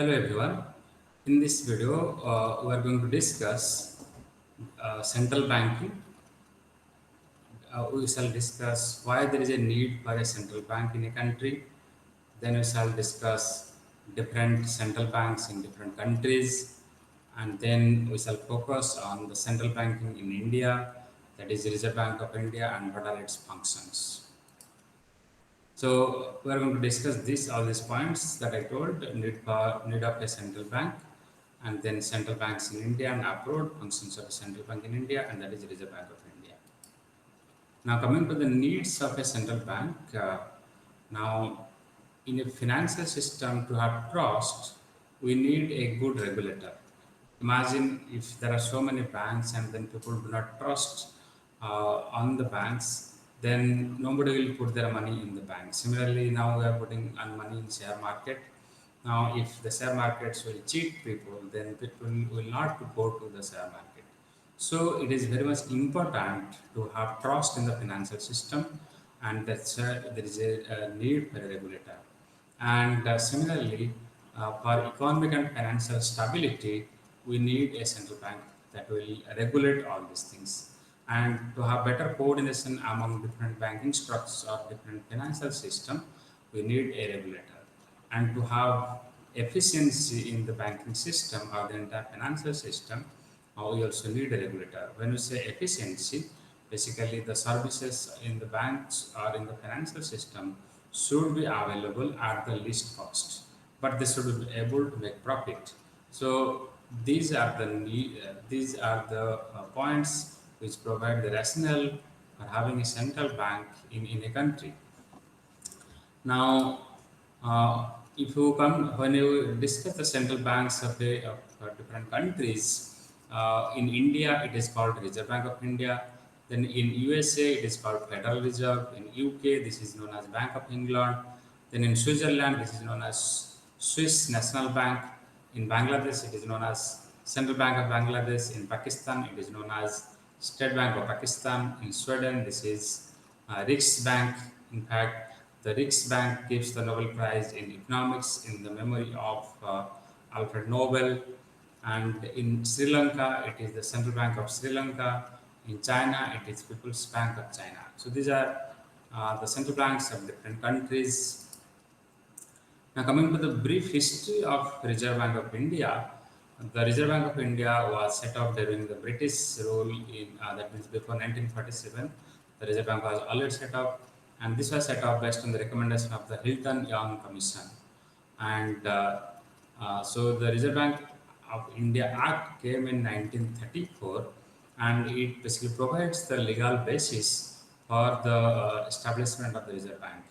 Hello everyone. In this video, we are going to discuss central banking. We shall discuss why there is a need for a central bank in a country. Then we shall discuss different central banks in different countries. And then we shall focus on the central banking in India, that is the Reserve Bank of India, and what are its functions. So we are going to discuss all these points that I told: need of a central bank, and then central banks in India and abroad, functions of a central bank in India, and that is the Reserve Bank of India. Now coming to the needs of a central bank, now in a financial system to have trust, we need a good regulator. Imagine if there are so many banks and then people do not trust on the banks, then nobody will put their money in the bank. Similarly, now we are putting on money in share market. Now, if the share markets will cheat people, then people will not go to the share market. So it is very much important to have trust in the financial system, and that's there is a need for a regulator. And similarly, for economic and financial stability, we need a central bank that will regulate all these things. And to have better coordination among different banking structures or different financial system, we need a regulator. And to have efficiency in the banking system or the entire financial system, we also need a regulator. When we say efficiency, basically the services in the banks or in the financial system should be available at the least cost, but they should be able to make profit. So these are the points which provide the rationale for having a central bank in a country. Now, if you come when you discuss the central banks of different countries, in India it is called Reserve Bank of India. Then in USA it is called Federal Reserve. In UK this is known as Bank of England. Then in Switzerland this is known as Swiss National Bank. In Bangladesh it is known as Central Bank of Bangladesh. In Pakistan it is known as State Bank of Pakistan. In Sweden this is Riksbank. In fact, the Riksbank gives the Nobel Prize in economics in the memory of Alfred Nobel. And in Sri Lanka, it is the Central Bank of Sri Lanka. In China, it is People's Bank of China. So these are the central banks of different countries. Now, coming to the brief history of Reserve Bank of India, the Reserve Bank of India was set up during the British rule that means before 1947. The Reserve Bank was already set up, and this was set up based on the recommendation of the Hilton Young Commission. And so the Reserve Bank of India Act came in 1934, and it basically provides the legal basis for the establishment of the Reserve Bank.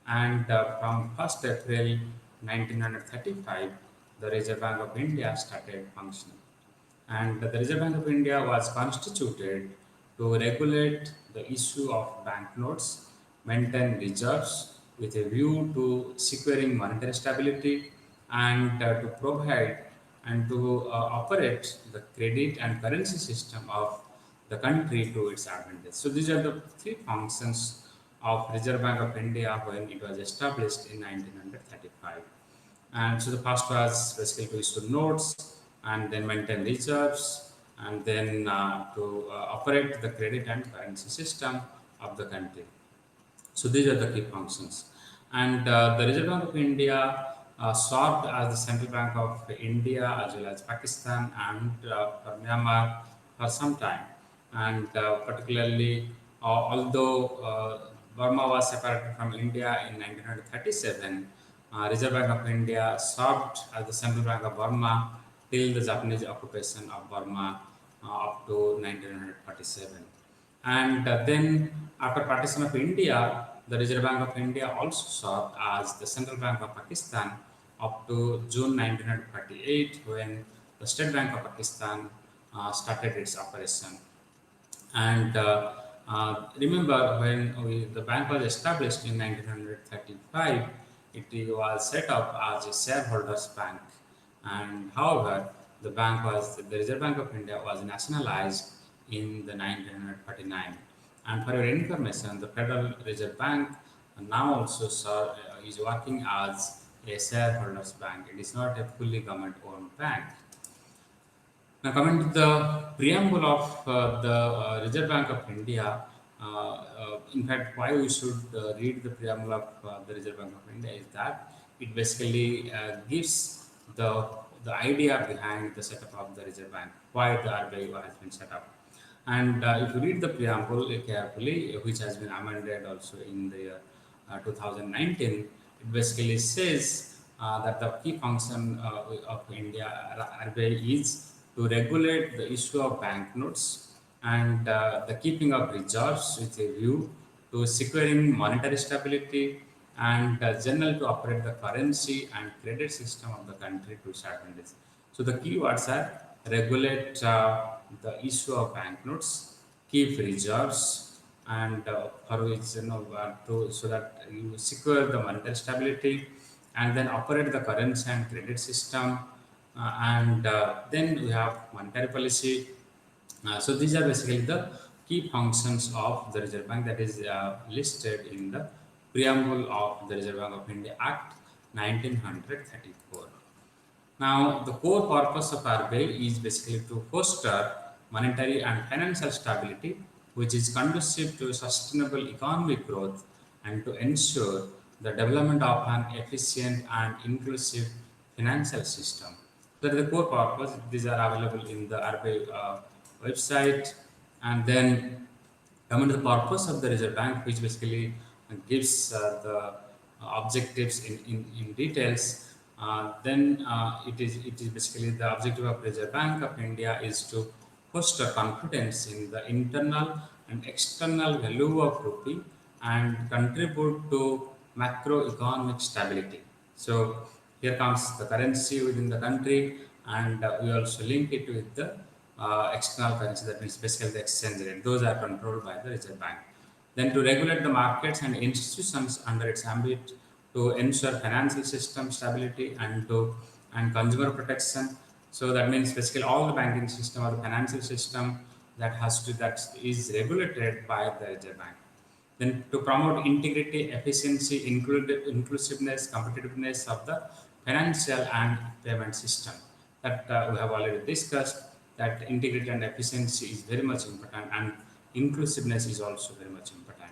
And from 1st April 1935, the Reserve Bank of India started functioning. And the Reserve Bank of India was constituted to regulate the issue of banknotes, maintain reserves with a view to securing monetary stability, and to provide and to operate the credit and currency system of the country to its advantage. So these are the three functions of Reserve Bank of India when it was established in 1935. And so the first was basically to issue notes and then maintain reserves and then to operate the credit and currency system of the country. So these are the key functions. And the Reserve Bank of India served as the central bank of India as well as Pakistan and for Myanmar for some time. And particularly, although Burma was separated from India in 1937, Reserve Bank of India served as the central bank of Burma till the Japanese occupation of Burma up to 1947. And then after partition of India, the Reserve Bank of India also served as the Central Bank of Pakistan up to June 1948 when the State Bank of Pakistan started its operation. And remember when the bank was established in 1935, it was set up as a shareholders bank. And however, the Reserve Bank of India was nationalized in the 1949. And for your information, the Federal Reserve Bank now also is working as a shareholders bank. It is not a fully government-owned bank. Now, coming to the preamble of the Reserve Bank of India, in fact, why we should read the preamble of the Reserve Bank of India is that it basically gives the idea behind the setup of the Reserve Bank, why the RBI has been set up. And if you read the preamble carefully, which has been amended also in the year 2019, it basically says that the key function of India RBI is to regulate the issue of banknotes and the keeping of reserves with a view to securing monetary stability and general to operate the currency and credit system of the country to certain days. So the keywords are regulate the issue of banknotes, keep reserves, and for which to so that you secure the monetary stability, and then operate the currency and credit system, and then we have monetary policy. So these are basically the key functions of the Reserve Bank that is listed in the preamble of the Reserve Bank of India Act 1934. Now, the core purpose of RBI is basically to foster monetary and financial stability, which is conducive to sustainable economic growth and to ensure the development of an efficient and inclusive financial system. That is the core purpose. These are available in the RBI website. And then coming to the purpose of the Reserve Bank, which basically gives the objectives in details, then it is basically the objective of Reserve Bank of India is to foster confidence in the internal and external value of rupee and contribute to macroeconomic stability. So here comes the currency within the country, and we also link it with the external currency, that means basically the exchange rate. Those are controlled by the Reserve Bank. Then to regulate the markets and institutions under its ambit to ensure financial system stability and consumer protection. So that means basically all the banking system or the financial system that is regulated by the Reserve Bank. Then to promote integrity, efficiency, inclusiveness, competitiveness of the financial and payment system. That we have already discussed, that integrity and efficiency is very much important, and inclusiveness is also very much important.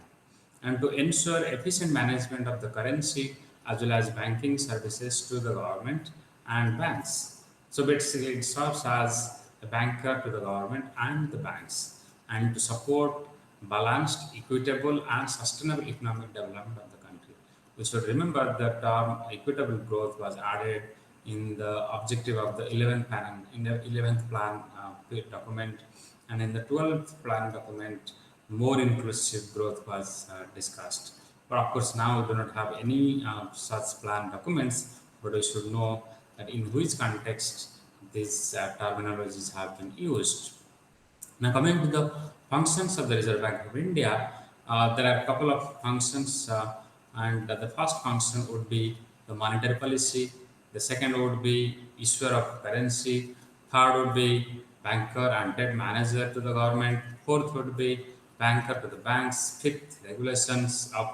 And to ensure efficient management of the currency as well as banking services to the government and banks. So basically, it serves as a banker to the government and the banks, and to support balanced, equitable, and sustainable economic development of the country. We should remember the term equitable growth was added in the objective of the 11th plan document, and in the 12th plan document, more inclusive growth was discussed. But of course, now we do not have any such plan documents, but we should know that in which context these terminologies have been used. Now, coming to the functions of the Reserve Bank of India, there are a couple of functions, and the first function would be the monetary policy. The second would be issuer of currency. Third would be banker and debt manager to the government. Fourth would be banker to the banks. Fifth, regulations of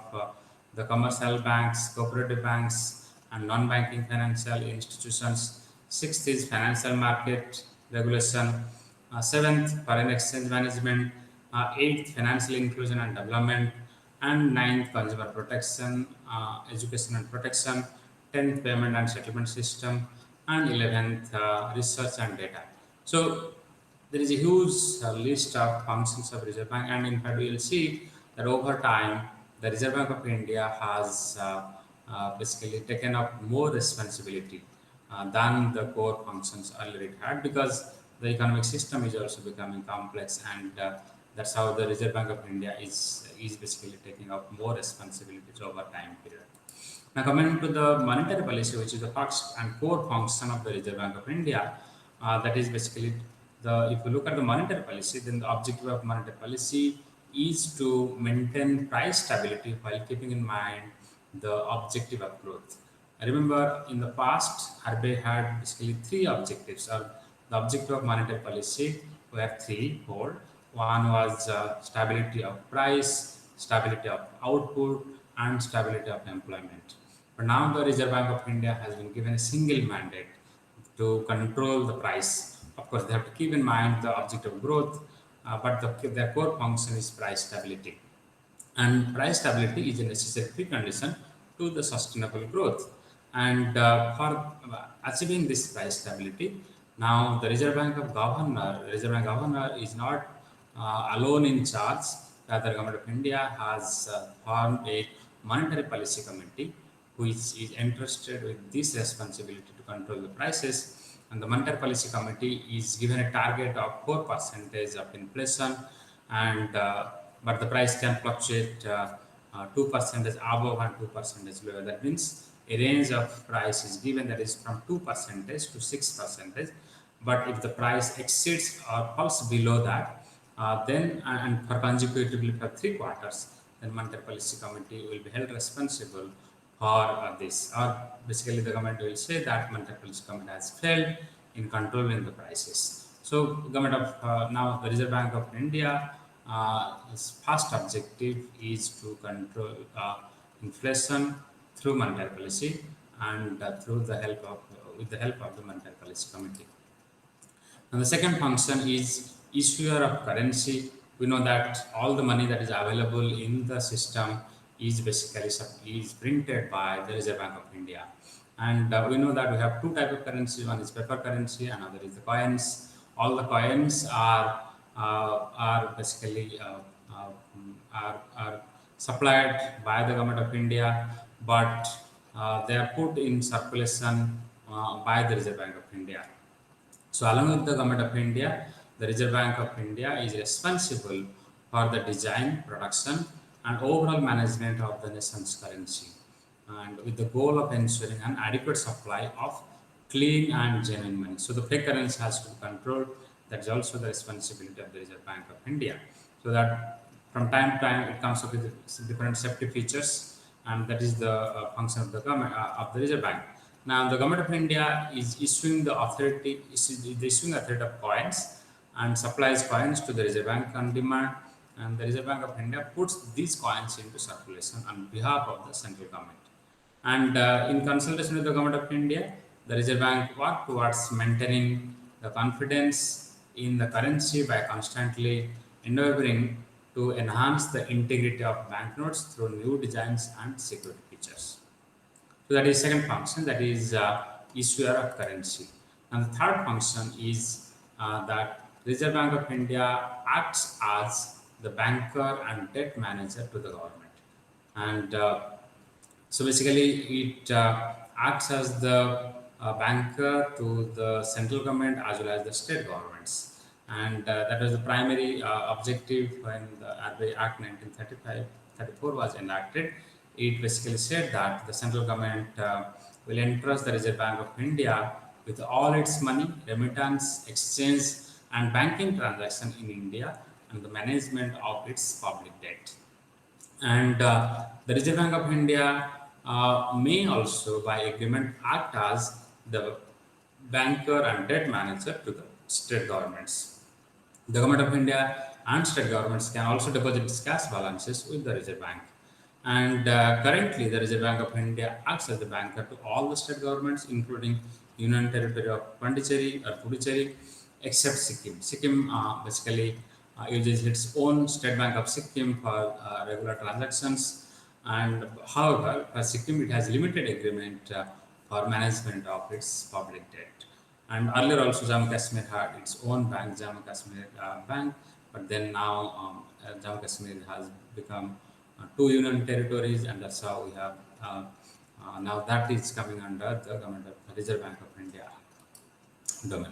the commercial banks, cooperative banks, and non-banking financial institutions. Sixth is financial market regulation. Seventh, foreign exchange management. Eighth, financial inclusion and development. And ninth, consumer protection, education and protection. 10th, payment and settlement system. And 11th, research and data. So there is a huge list of functions of Reserve Bank, and in fact, we will see that over time, the Reserve Bank of India has basically taken up more responsibility than the core functions earlier it had, because the economic system is also becoming complex, and that's how the Reserve Bank of India is basically taking up more responsibilities over time period. Now, coming to the monetary policy, which is the first and core function of the Reserve Bank of India, that is basically if you look at the monetary policy, then the objective of monetary policy is to maintain price stability while keeping in mind the objective of growth. I remember in the past, RBI had basically three objectives. The objective of monetary policy were threefold. One was stability of price, stability of output, and stability of employment. But now the Reserve Bank of India has been given a single mandate to control the price. Of course, they have to keep in mind the objective of growth, but their core function is price stability. And price stability is a necessary precondition to the sustainable growth. And for achieving this price stability, now the Reserve Bank governor is not alone in charge. The Government of India has formed a monetary policy committee which is entrusted with this responsibility to control the prices. And the monetary policy committee is given a target of 4% of inflation, and but the price can fluctuate 2% above and 2% lower. That means a range of price is given, that is from 2% to 6%. But if the price exceeds or falls below that, then and for consecutively for 3 quarters, then monetary policy committee will be held responsible for this. Or basically, the government will say that monetary policy committee has failed in controlling the prices. So, government of now the Reserve Bank of India, its first objective is to control inflation through monetary policy, and through the help of with the help of the monetary policy committee. And the second function is issuer of currency. We know that all the money that is available in the system is basically is printed by the Reserve Bank of India. And we know that we have two types of currency. One is paper currency, another is the coins. All the coins are basically are supplied by the Government of India, but they are put in circulation by the Reserve Bank of India. So, along with the Government of India, the Reserve Bank of India is responsible for the design, production, and overall management of the nation's currency, and with the goal of ensuring an adequate supply of clean and genuine money. So, the fake currency has to be controlled. That is also the responsibility of the Reserve Bank of India. So that from time to time it comes up with different safety features, and that is the function of the government of the Reserve Bank. Now, the Government of India is issuing the authority, of coins and supplies coins to the Reserve Bank on demand, and the Reserve Bank of India puts these coins into circulation on behalf of the central government. And in consultation with the Government of India, the Reserve Bank work towards maintaining the confidence in the currency by constantly endeavoring to enhance the integrity of banknotes through new designs and security features. So that is second function, that is issuer of currency. And the third function is that Reserve Bank of India acts as the banker and debt manager to the government. And so basically it acts as the banker to the central government as well as the state governments. And that was the primary objective when the RBI Act 1934 was enacted. It basically said that the central government will entrust the Reserve Bank of India with all its money, remittance, exchange, and banking transaction in India, and the management of its public debt. And the Reserve Bank of India may also, by agreement, act as the banker and debt manager to the state governments. The Government of India and state governments can also deposit its cash balances with the Reserve Bank. And currently, the Reserve Bank of India acts as the banker to all the state governments, including Union Territory of Puducherry, except Sikkim. Sikkim basically uses its own State Bank of Sikkim for regular transactions, and however, for Sikkim it has limited agreement for management of its public debt. And earlier also Jammu Kashmir had its own bank, Jammu Kashmir Bank, but then now Jammu Kashmir has become two union territories, and that's how we have now that is coming under the government of the Reserve Bank of India domain.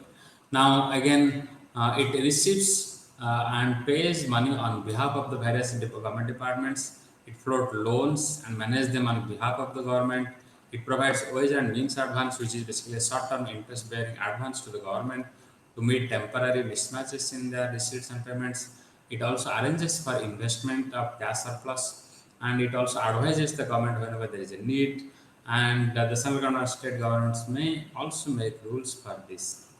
Now again, it receives and pays money on behalf of the various government departments. It floats loans and manages them on behalf of the government. It provides wage and means advance, which is basically a short-term interest-bearing advance to the government to meet temporary mismatches in their receipts and payments. It also arranges for investment of cash surplus, and it also advises the government whenever there is a need. And the central government and state governments may also make rules for this.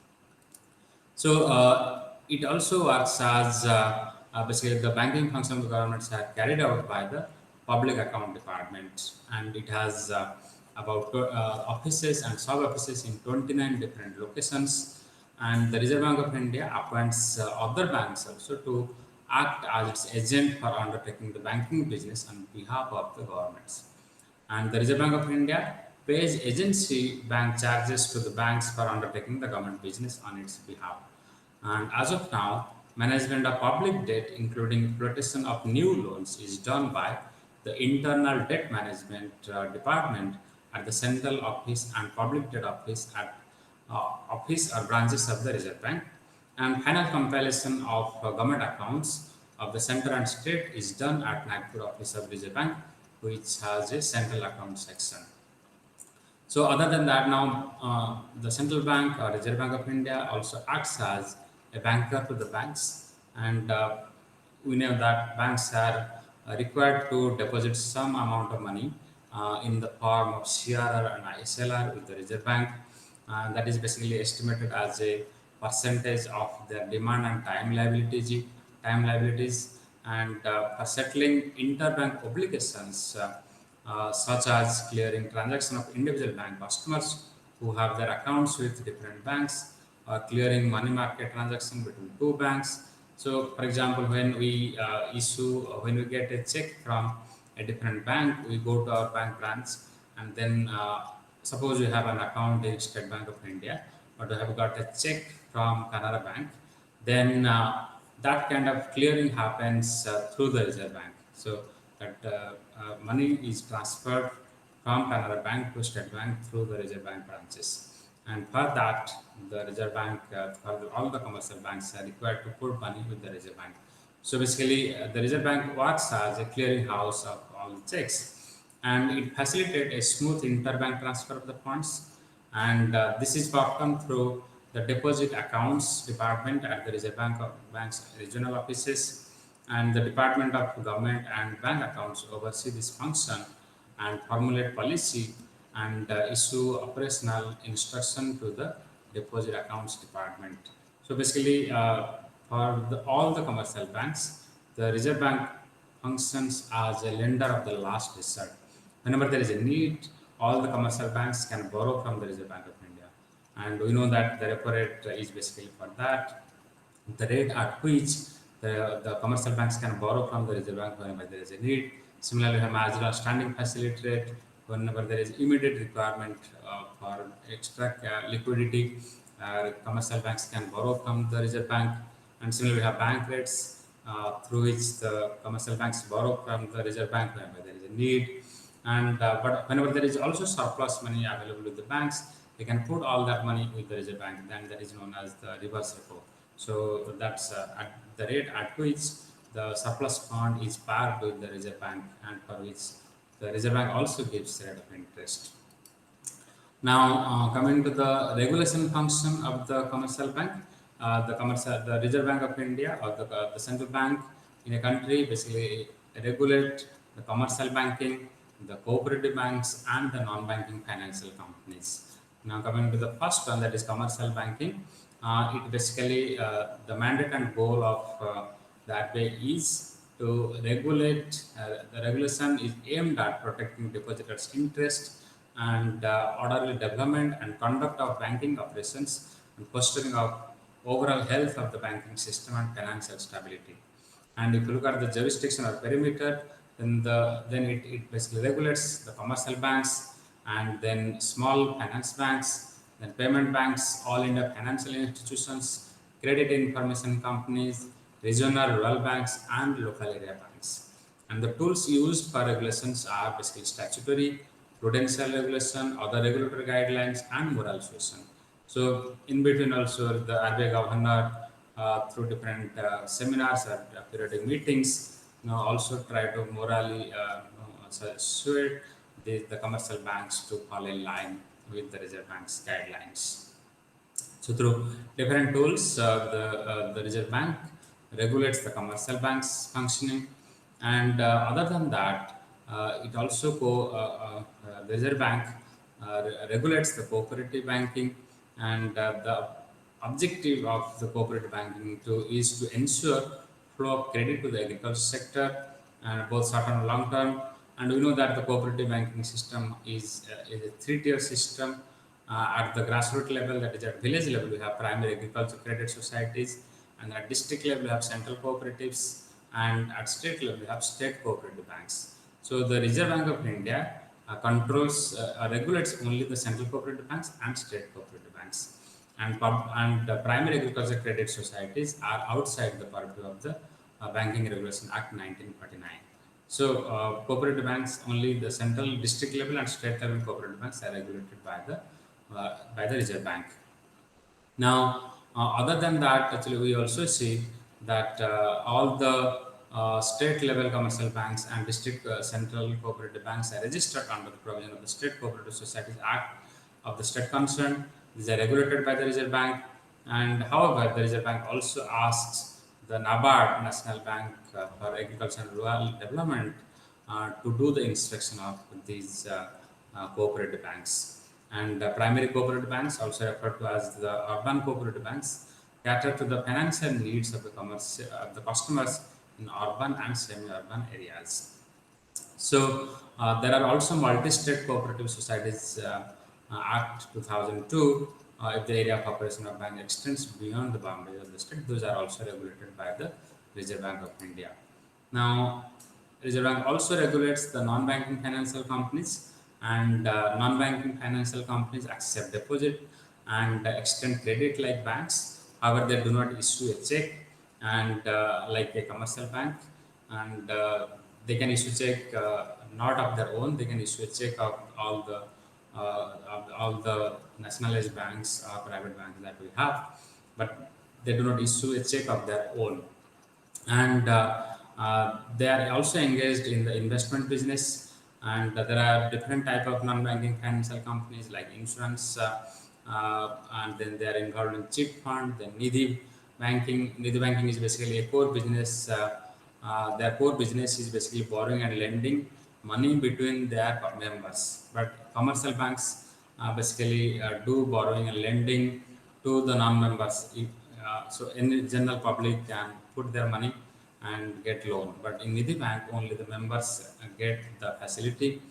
So it also works as basically the banking function of the governments are carried out by the public account department, and it has about offices and sub offices in 29 different locations. And the Reserve Bank of India appoints other banks also to act as its agent for undertaking the banking business on behalf of the governments. And the Reserve Bank of India pays agency bank charges to the banks for undertaking the government business on its behalf. And as of now, management of public debt, including flotation of new loans, is done by the Internal Debt Management Department at the Central Office and Public Debt Office at office or branches of the Reserve Bank. And final compilation of government accounts of the center and state is done at Nagpur office of Reserve Bank, which has a central account section. So other than that, now the central bank or Reserve Bank of India also acts as a banker to the banks, and we know that banks are required to deposit some amount of money in the form of CRR and ISLR with the Reserve Bank. That is basically estimated as a percentage of their demand and time liabilities, and for settling interbank obligations. Such as clearing transaction of individual bank customers who have their accounts with different banks, or clearing money market transaction between two banks. So, for example, when we get a check from a different bank, we go to our bank branch, and then suppose we have an account in State Bank of India, but we have got a check from Canara Bank, then that kind of clearing happens through the Reserve Bank. So that money is transferred from Canara Bank to State Bank through the Reserve Bank branches. And for that, the Reserve Bank, all the commercial banks are required to put money with the Reserve Bank. So basically, the Reserve Bank works as a clearing house of all checks, and it facilitates a smooth interbank transfer of the funds. And this is performed through the deposit accounts department at the Reserve Bank of Bank's regional offices, and the Department of Government and Bank Accounts oversee this function and formulate policy and issue operational instruction to the Deposit Accounts Department. So basically, for all the commercial banks, the Reserve Bank functions as a lender of the last resort. Whenever there is a need, all the commercial banks can borrow from the Reserve Bank of India. And we know that the repo rate is basically for that, the rate at which the commercial banks can borrow from the Reserve Bank whenever there is a need. Similarly, we have marginal standing facility rate whenever there is immediate requirement for extra liquidity. Commercial banks can borrow from the Reserve Bank, and similarly, we have bank rates through which the commercial banks borrow from the Reserve Bank whenever there is a need. And but whenever there is also surplus money available with the banks, they can put all that money with the Reserve Bank. Then that is known as the reverse repo. So that's at the rate at which the surplus fund is parked with the Reserve Bank, and for which the Reserve Bank also gives rate of interest. Now, coming to the regulation function of the commercial bank, the Reserve Bank of India, or the central bank in a country, basically regulate the commercial banking, the cooperative banks, and the non-banking financial companies. Now, coming to the first one, that is commercial banking, it basically the mandate and goal of the RBI is to regulate. The regulation is aimed at protecting depositors' interest and orderly development and conduct of banking operations, and fostering of overall health of the banking system and financial stability. And if you look at the jurisdiction or perimeter, then it basically regulates the commercial banks, and then small finance banks, then payment banks, all India financial institutions, credit information companies, regional rural banks, and local area banks. And the tools used for regulations are basically statutory, prudential regulation, other regulatory guidelines, and moral suasion. So in between also the RBI governor through different seminars or periodic meetings, also try to morally persuade the commercial banks to fall in line with the Reserve Bank's guidelines. So through different tools, the Reserve Bank regulates the commercial banks functioning, and other than that, it also the Reserve Bank regulates the cooperative banking, and the objective of the cooperative banking is to ensure flow of credit to the agriculture sector, both short and long term, And we know that the cooperative banking system is a three-tier system. At the grassroots level, that is at village level, we have primary agriculture credit societies, and at district level, we have central cooperatives, and at state level, we have state cooperative banks. So the Reserve Bank of India regulates only the central cooperative banks and state cooperative banks, and the primary agriculture credit societies are outside the purview of the Banking Regulation Act 1949. So cooperative banks, only the central district level and state level cooperative banks are regulated by the Reserve Bank. Now, other than that, actually, we also see that all the state level commercial banks and district central cooperative banks are registered under the provision of the State Cooperative Societies Act of the state concerned. These are regulated by the Reserve Bank, and however, the Reserve Bank also asks the NABARD, National Bank for Agriculture and Rural Development, to do the inspection of these cooperative banks. And primary cooperative banks, also referred to as the urban cooperative banks, cater to the financial needs of the customers in urban and semi-urban areas. So there are also multi-state cooperative societies Act 2002. If the area of operation of bank extends beyond the boundaries of the state, those are also regulated by the Reserve Bank of India. Now, Reserve Bank also regulates the non-banking financial companies, and non-banking financial companies accept deposit and extend credit like banks. However, they do not issue a check and like a commercial bank, and they can issue check not of their own. They can issue a check of all the nationalized banks or private banks that we have, but they do not issue a check of their own. And they are also engaged in the investment business, and there are different type of non-banking financial companies like insurance, and then they are involved in chit fund, then Nidhi banking is basically a core business. Their core business is basically borrowing and lending money between their members, but commercial banks basically do borrowing and lending to the non-members. So any general public can put their money and get loan, but in Nidhi Bank only the members get the facility.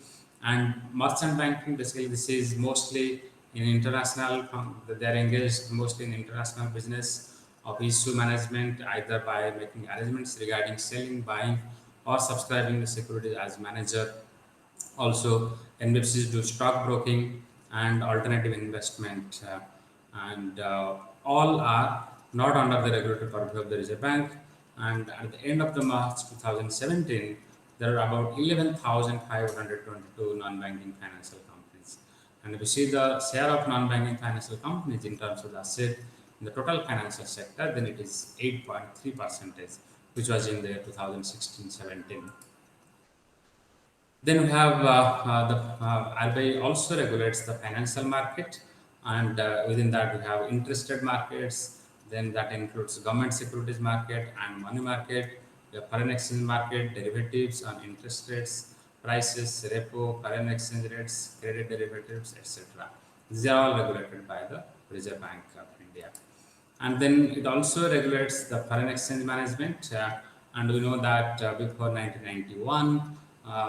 And merchant banking, basically this is mostly in international, they are engaged mostly in international business of issue management, either by making arrangements regarding selling, buying, or subscribing the securities as manager. Also, NBFCs do stock broking and alternative investment, and all are not under the regulatory purview of the Reserve Bank. And at the end of the March 2017, there are about 11,522 non-banking financial companies. And if you see the share of non-banking financial companies in terms of the asset in the total financial sector, then it is 8.3%, which was in the 2016-17. Then we have the RBI also regulates the financial market, and within that we have interest rate markets. Then that includes government securities market and money market, the foreign exchange market, derivatives on interest rates, prices, repo, foreign exchange rates, credit derivatives, etc. These are all regulated by the Reserve Bank of India. And then it also regulates the foreign exchange management. And we know that before 1991,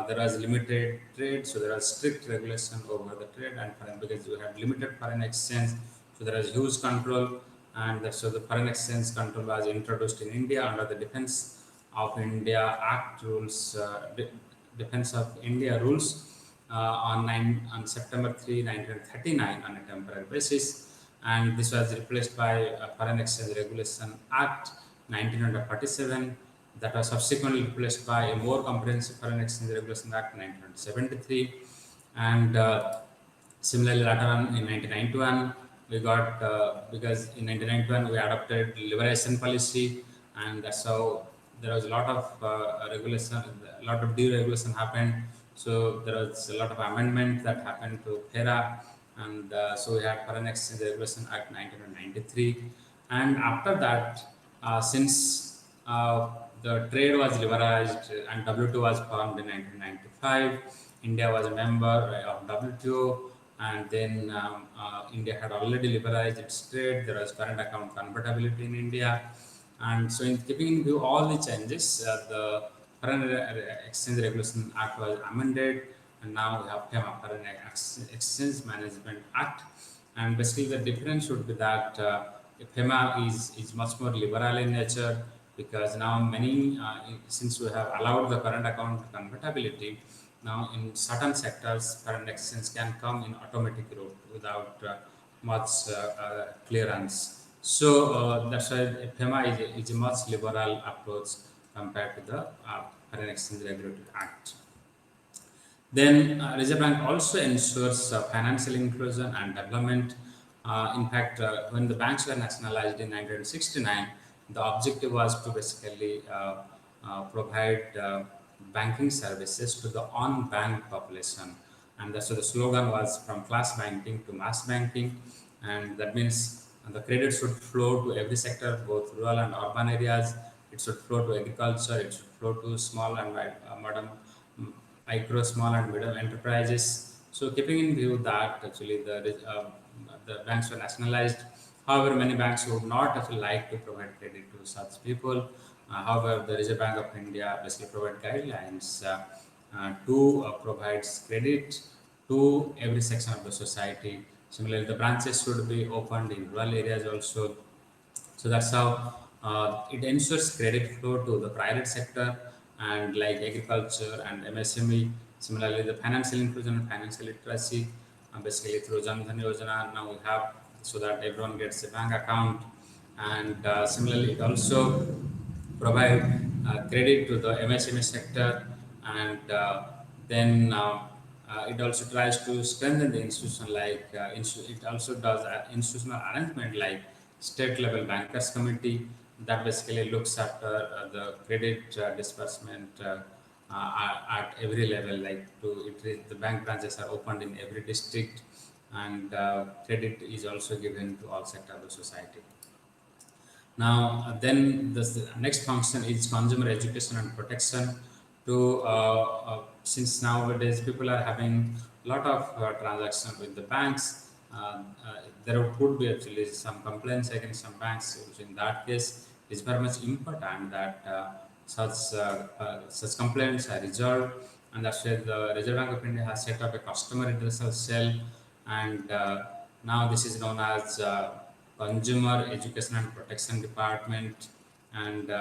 there was limited trade, so there was strict regulation over the trade and foreign, because you had limited foreign exchange, so there was huge control. And so the foreign exchange control was introduced in India under the Defense of India Act rules, Defense of India rules, on September 3, 1939 on a temporary basis. And this was replaced by Foreign Exchange Regulation Act 1947, that was subsequently replaced by a more comprehensive Foreign Exchange Regulation Act 1973. And similarly later on in 1991 we got, because in 1991 we adopted liberation policy, and that's how there was a lot of regulation, a lot of deregulation happened. So there was a lot of amendment that happened to FERA, and so we had Foreign Exchange Regulation Act 1993. And after that, since the trade was liberalized and WTO was formed in 1995, India was a member of WTO, and then India had already liberalized its trade. There was current account convertibility in India, and so in keeping in view all the changes, the Foreign Exchange Regulation Act was amended, and now we have FEMA, Foreign Exchange Management Act. And basically, the difference should be that FEMA is much more liberal in nature, because now many, since we have allowed the current account convertibility, now in certain sectors, current exchange can come in automatic route without much clearance. So that's why FEMA is a much liberal approach compared to the Foreign Exchange Regulatory Act. Then Reserve Bank also ensures financial inclusion and development. In fact, when the banks were nationalized in 1969, the objective was to basically provide banking services to the unbanked population. And so the slogan was from class banking to mass banking. And that means the credit should flow to every sector, both rural and urban areas. It should flow to agriculture, it should flow to small and modern micro, small, and middle enterprises. So, keeping in view that actually the banks were nationalized, however, many banks would not actually like to provide credit to such people. However, the Reserve Bank of India basically provide guidelines to provide credit to every section of the society. Similarly, the branches should be opened in rural areas also. So that's how it ensures credit flow to the private sector and like agriculture and MSME. Similarly, the financial inclusion and financial literacy, basically through Jan Dhan Yojana, now we have so that everyone gets a bank account. And similarly, it also provide credit to the MSME sector, and then it also tries to strengthen the institution, like it also does institutional arrangement like state level bankers committee that basically looks after the credit disbursement at every level, like the bank branches are opened in every district, and credit is also given to all sectors of the society. Now, then the next function is consumer education and protection. Since nowadays people are having a lot of transactions with the banks, there could be actually some complaints against some banks. Which in that case, it's very much important that such complaints are resolved, and that's why the Reserve Bank of India has set up a customer redressal cell, and now this is known as Consumer Education and Protection Department, and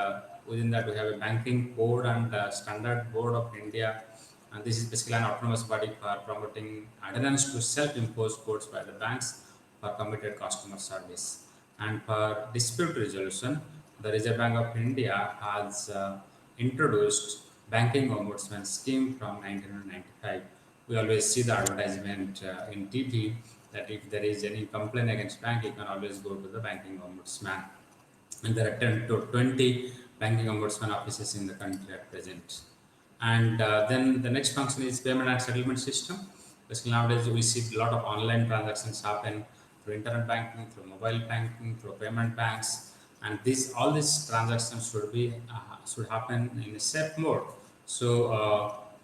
within that we have a Banking Code and Standard Board of India, and this is basically an autonomous body for promoting adherence to self-imposed codes by the banks for committed customer service. And for dispute resolution, the Reserve Bank of India has introduced Banking Ombudsman scheme from 1995. We always see the advertisement in TV that if there is any complaint against bank, you can always go to the Banking Ombudsman. And there are 10 to 20 banking ombudsman offices in the country at present. And then the next function is payment and settlement system. Basically, nowadays we see a lot of online transactions happen through internet banking, through mobile banking, through payment banks, and all these transactions should happen in a safe mode. So,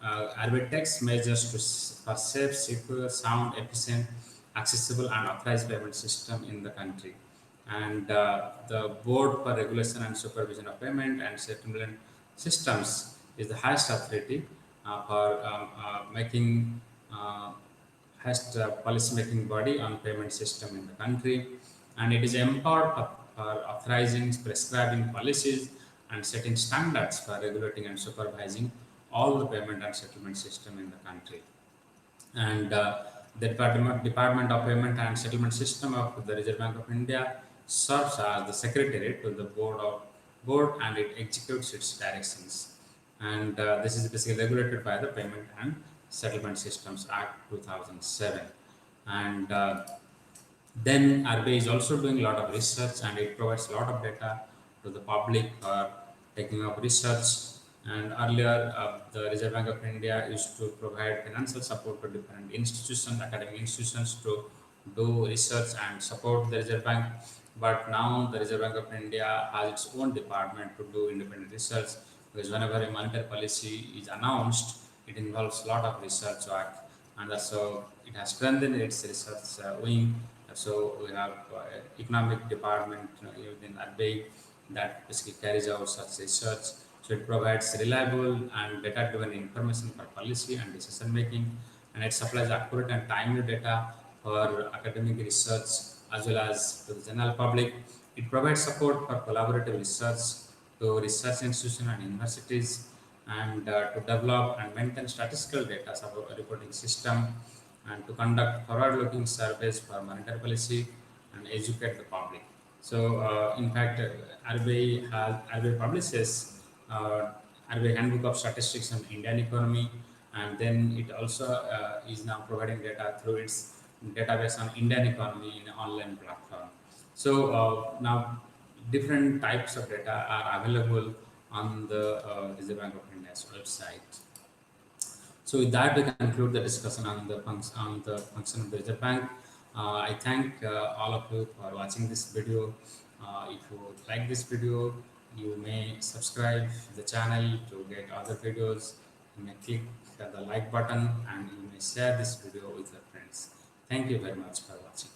RBI takes measures for safe, secure, sound, efficient, accessible, and authorized payment system in the country. And the Board for Regulation and Supervision of Payment and Settlement Systems is the highest authority for making highest policy making body on payment system in the country, and it is empowered for authorizing, prescribing policies, and setting standards for regulating and supervising all the payment and settlement system in the country. And the Department of Payment and Settlement System of the Reserve Bank of India serves as the secretary to the board, and it executes its directions. And this is basically regulated by the Payment and Settlement Systems Act 2007. And then RBI is also doing a lot of research, and it provides a lot of data to the public for taking up research. And earlier, the Reserve Bank of India used to provide financial support to different institutions, academic institutions, to do research and support the Reserve Bank. But now the Reserve Bank of India has its own department to do independent research, because whenever a monetary policy is announced, it involves a lot of research work, and so it has strengthened its research wing. So we have economic department within RBI that basically carries out such research. So it provides reliable and data-driven information for policy and decision making, and it supplies accurate and timely data for academic research as well as to the general public. It provides support for collaborative research to research institutions and universities, and to develop and maintain statistical data support reporting system, and to conduct forward-looking surveys for monetary policy and educate the public. So, in fact, RBI publishes RBI Handbook of Statistics on Indian Economy, and then it also is now providing data through its database on Indian economy in an online platform. So now different types of data are available on the Reserve Bank of India's website. So with that, we conclude the discussion on the function of the Reserve Bank. I thank all of you for watching this video. If you like this video, you may subscribe the channel to get other videos. You may click the like button and you may share this video with your friends. Thank you very much for watching.